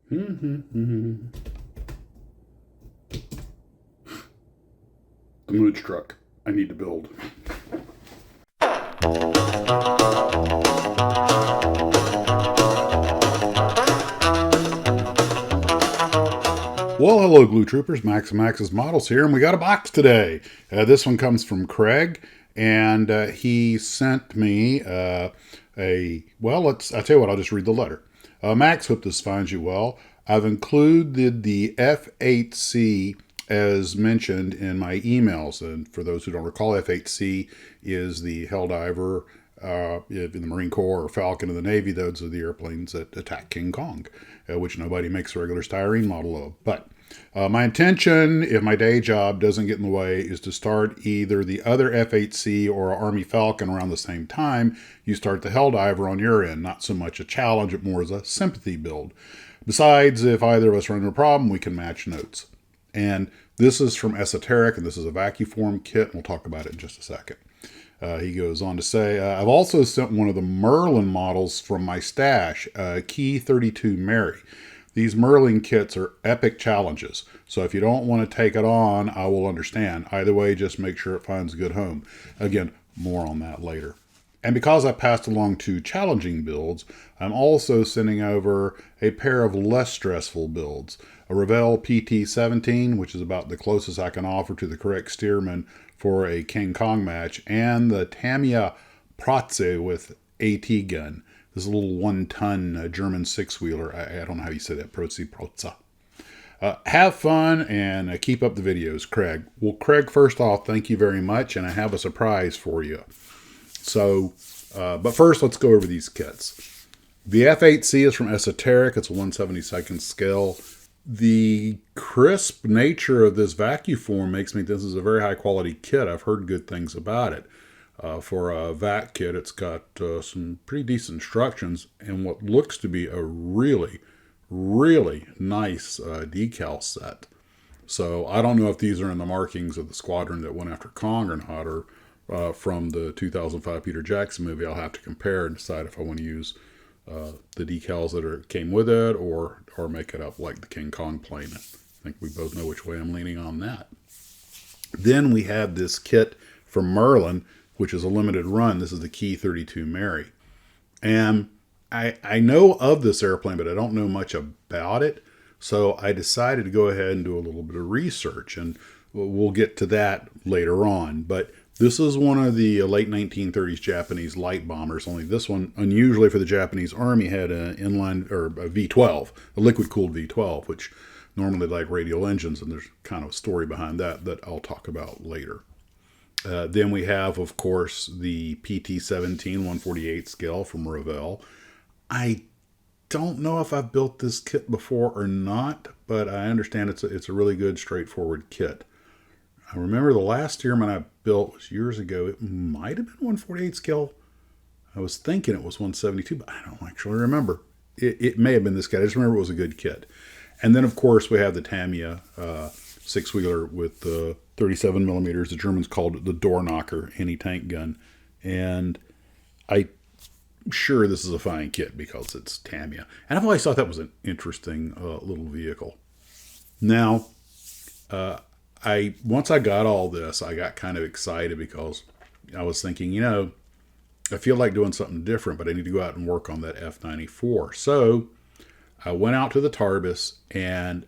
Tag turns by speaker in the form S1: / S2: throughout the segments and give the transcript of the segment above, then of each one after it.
S1: The mooch truck I need to build. Well, hello, Glue Troopers. Max and Max's Models here, and we got a box today. This one comes from Craig, and he sent me I'll tell you what, I'll just read the letter. Max, hope this finds you well. I've included the F8C as mentioned in my emails, and for those who don't recall, F8C is the Helldiver in the Marine Corps or Falcon in the Navy. Those are the airplanes that attack King Kong, which nobody makes a regular styrene model of. But my intention, if my day job doesn't get in the way, is to start either the other F8C or Army Falcon around the same time. You start the Helldiver on your end. Not so much a challenge, but more as a sympathy build. Besides, if either of us run into a problem, we can match notes. And this is from Esoteric, and this is a vacuform kit, and we'll talk about it in just a second. He goes on to say, I've also sent one of the Merlin models from my stash, Key 32 Mary. These Merlin kits are epic challenges, so if you don't want to take it on, I will understand. Either way, just make sure it finds a good home. Again, more on that later. And because I passed along 2 challenging builds, I'm also sending over a pair of less stressful builds. A Revell PT-17, which is about the closest I can offer to the correct steerman for a King Kong match, and the Tamiya Protze with AT gun. This is a little 1-ton German 6-wheeler. I don't know how you say that, Protze. Have fun and keep up the videos, Craig. Well, Craig, first off, thank you very much, and I have a surprise for you. So, but first, let's go over these kits. The F8C is from Esoteric. It's a 1/72nd scale. The crisp nature of this vacuform makes me think this is a very high quality kit. I've heard good things about it. For a vac kit, it's got some pretty decent instructions and what looks to be a really, really nice decal set. So I don't know if these are in the markings of the squadron that went after Kong or not, or from the 2005 Peter Jackson movie. I'll have to compare and decide if I want to use the decals that came with it or make it up like the King Kong plane. I think we both know which way I'm leaning on that. Then we have this kit from Merlin, which is a limited run. This is the Key 32 Mary. And I know of this airplane, but I don't know much about it. So I decided to go ahead and do a little bit of research, and we'll get to that later on. But this is one of the late 1930s Japanese light bombers, only this one, unusually for the Japanese Army, had an inline, or a V-12, a liquid-cooled V-12, which normally like radial engines, and there's kind of a story behind that I'll talk about later. Then we have, of course, the PT-17 1/48 scale from Revell. I don't know if I've built this kit before or not, but I understand it's a really good, straightforward kit. I remember the last steerman I built was years ago. It might have been 1/48 scale. I was thinking it was 172, but I don't actually remember. It may have been this kit. I just remember it was a good kit. And then, of course, we have the Tamiya 6-wheeler with the 37 millimeters. The Germans called it the door knocker anti-tank gun. And I'm sure this is a fine kit because it's Tamiya. And I've always thought that was an interesting little vehicle. Now, once I got all this, I got kind of excited because I was thinking, I feel like doing something different, but I need to go out and work on that F94. So I went out to the Tarbis, and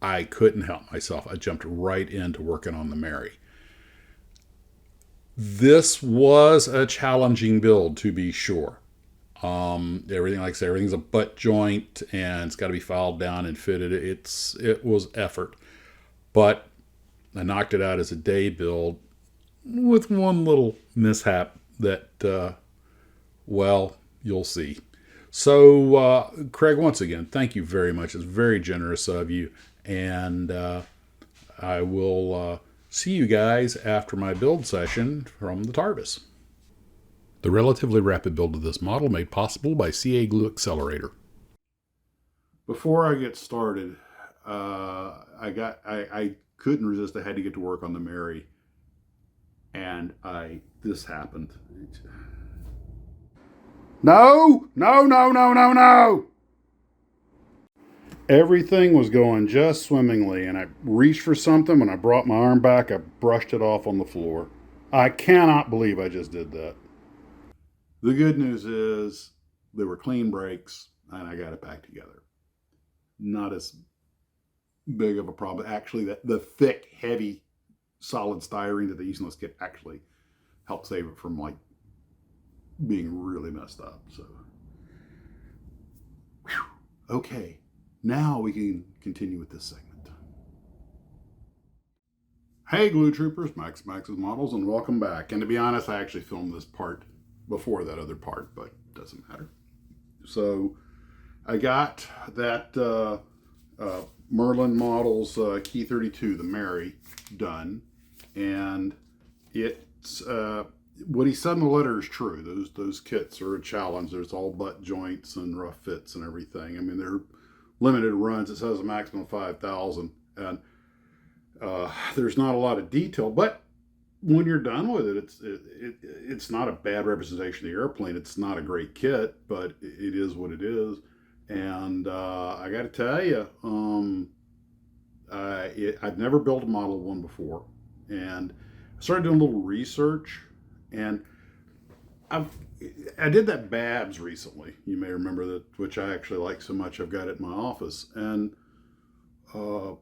S1: I couldn't help myself. I jumped right into working on the Mary. This was a challenging build, to be sure. Everything, like I say, everything's a butt joint, and it's got to be filed down and fitted. It was effort, but I knocked it out as a day build with one little mishap that, you'll see. So, Craig, once again, thank you very much. It's very generous of you. And I will see you guys after my build session from the Tarbis. The relatively rapid build of this model made possible by CA Glue Accelerator. Before I get started, I couldn't resist. I had to get to work on the Mary, and this happened. No! Everything was going just swimmingly, and I reached for something. When I brought my arm back, I brushed it off on the floor. I cannot believe I just did that. The good news is they were clean brakes, and I got it back together. Not as big of a problem. Actually, the thick, heavy, solid styrene that they use in this kit actually helped save it from like being really messed up. So, whew. Okay, now we can continue with this segment. Hey, Glue Troopers, Max's Models, and welcome back. And to be honest, I actually filmed this part before that other part, but it doesn't matter. So I got that Merlin Models Key 32, the Mary, done, and it's what he said in the letter is true. Those kits are a challenge. There's all butt joints and rough fits and everything. I mean, they're limited runs. It says a maximum of 5,000, and there's not a lot of detail, but when you're done with it, it's not a bad representation of the airplane. It's not a great kit, but it is what it is. And I got to tell you, I've never built a model of one before, and I started doing a little research, and I've I did that Babs recently. You may remember that, which I actually like so much. I've got it in my office, and uh,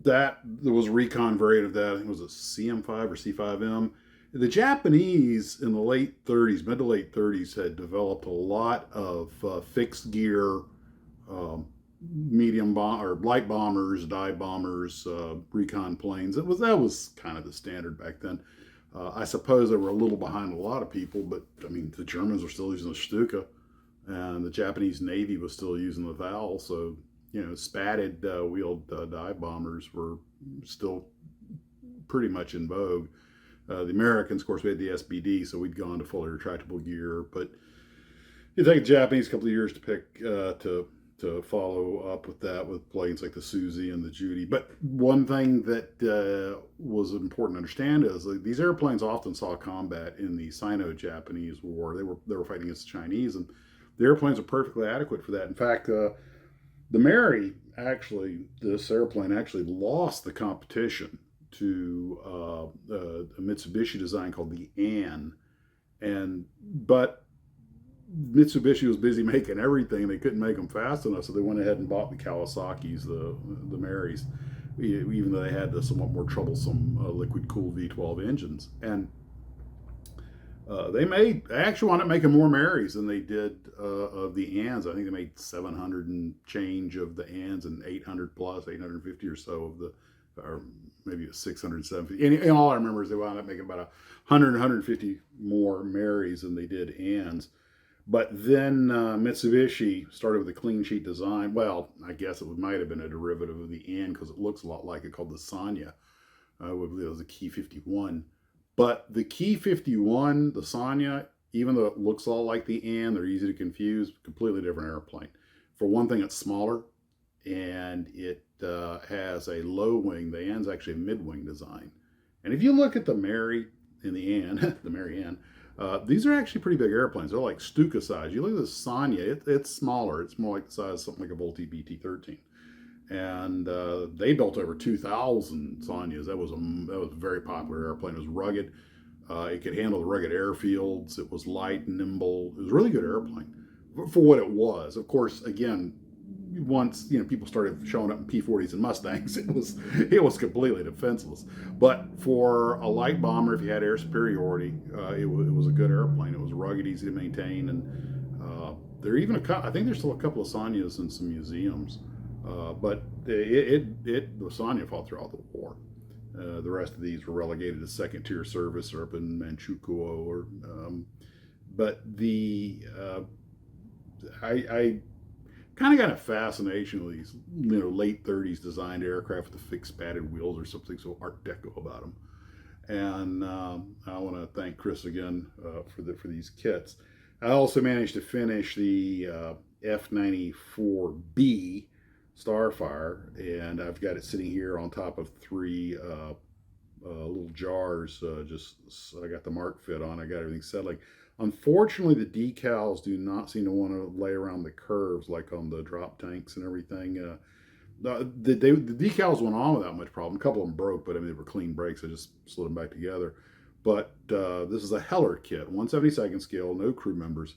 S1: that there was a recon variant of that. I think it was a CM5 or C5M. The Japanese in the late 30s, mid to late 30s, had developed a lot of fixed gear, um, medium bomb or light bombers, dive bombers, recon planes. That was kind of the standard back then. I suppose they were a little behind a lot of people, but I mean the Germans were still using the Stuka, and the Japanese Navy was still using the Val. So spatted wheeled dive bombers were still pretty much in vogue. The Americans, of course, we had the SBD, so we'd gone to fully retractable gear. But it took the Japanese a couple of years to pick to follow up with that with planes like the Susie and the Judy. But one thing that was important to understand is like, these airplanes often saw combat in the Sino-Japanese War. They were fighting against the Chinese, and the airplanes are perfectly adequate for that. In fact, the Mary this airplane actually lost the competition to a Mitsubishi design called the An, but Mitsubishi was busy making everything. They couldn't make them fast enough, so they went ahead and bought the Kawasaki's, the Marys, even though they had the somewhat more troublesome liquid cooled V12 engines. And they actually wound up making more Marys than they did of the Ans. I think they made 700 and change of the Ans and 800 plus, 850 or so of the, or maybe 600, 750. And all I remember is they wound up making about 100, 150 more Marys than they did Ans. But then Mitsubishi started with a clean sheet design. Well, I guess it might have been a derivative of the An because it looks a lot like it, called the Sanya. I believe it was a Key 51. But the Key 51, the Sanya, even though it looks a lot like the An, they're easy to confuse, completely different airplane. For one thing, it's smaller, and it has a low wing. The An's actually a mid-wing design. And if you look at the Mary and the An, the Mary An, these are actually pretty big airplanes. They're like Stuka size. You look at the Sanya, it's smaller. It's more like the size of something like a Vultee BT-13. And they built over 2,000 Sanyas. That was a very popular airplane. It was rugged. It could handle the rugged airfields. It was light and nimble. It was a really good airplane for what it was. Of course, again, once people started showing up in P-40s and Mustangs, it was completely defenseless. But for a light bomber, if you had air superiority, it was a good airplane. It was rugged, easy to maintain, and there are even I think there's still a couple of Sanyas in some museums. But the Sanya fought throughout the war. The rest of these were relegated to second tier service or up in Manchukuo. But I kind of got a fascination with these late 30s designed aircraft with the fixed padded wheels or something so Art Deco about them. And I want to thank Chris again for these kits. I also managed to finish the F94B Starfire, and I've got it sitting here on top of three little jars. I got the mark fit on. I got everything settling. Unfortunately, the decals do not seem to want to lay around the curves like on the drop tanks and everything. The decals went on without much problem. A couple of them broke, but I mean they were clean breaks. I just slid them back together. But this is a Heller kit, 1/72nd scale, no crew members.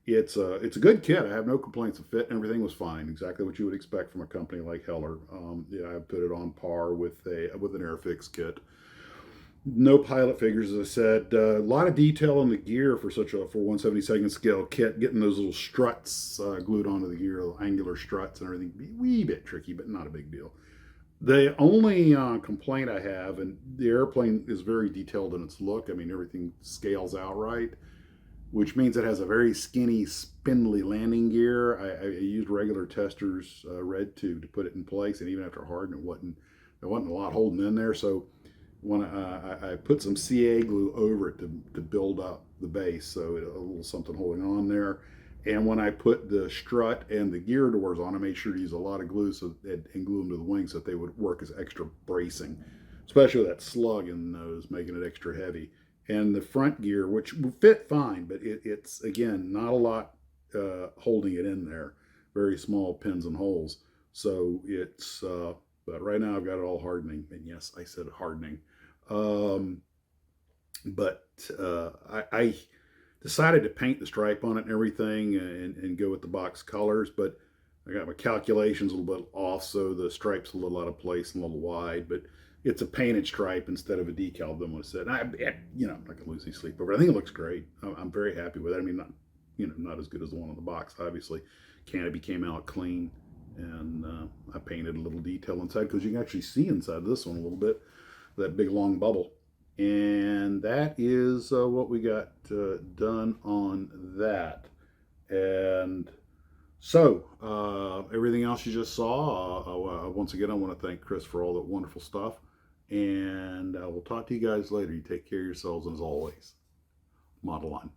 S1: It's a good kit. I have no complaints. The fit and everything was fine. Exactly what you would expect from a company like Heller. Yeah, I put it on par with an Airfix kit. No pilot figures, as I said. A lot of detail on the gear for 1/72nd scale kit. Getting those little struts glued onto the gear, little angular struts and everything, be a wee bit tricky, but not a big deal. The only complaint I have, and the airplane is very detailed in its look. I mean, everything scales out right, which means it has a very skinny, spindly landing gear. I used regular testers, red tube, to put it in place, and even after hardening, there wasn't a lot holding in there. So when I put some CA glue over it to build up the base, so a little something holding on there. And when I put the strut and the gear doors on, I made sure to use a lot of glue and glue them to the wings so that they would work as extra bracing, especially with that slug in the nose, making it extra heavy. And the front gear, which fit fine, but it's again not a lot holding it in there, very small pins and holes. So but right now I've got it all hardening, and yes, I said hardening. Um, but I decided to paint the stripe on it and everything, and go with the box colors. But I got my calculations a little bit off, so the stripe's a little out of place and a little wide. But it's a painted stripe instead of a decal. Then what I said, I'm not gonna lose any sleep over it. I think it looks great. I'm very happy with it. I mean, not as good as the one on the box, obviously. Canopy came out clean, and I painted a little detail inside because you can actually see inside this one a little bit, that big long bubble. And that is what we got done on that. And so everything else you just saw, once again, I want to thank Chris for all that wonderful stuff. And we'll talk to you guys later. You take care of yourselves, and as always, model on.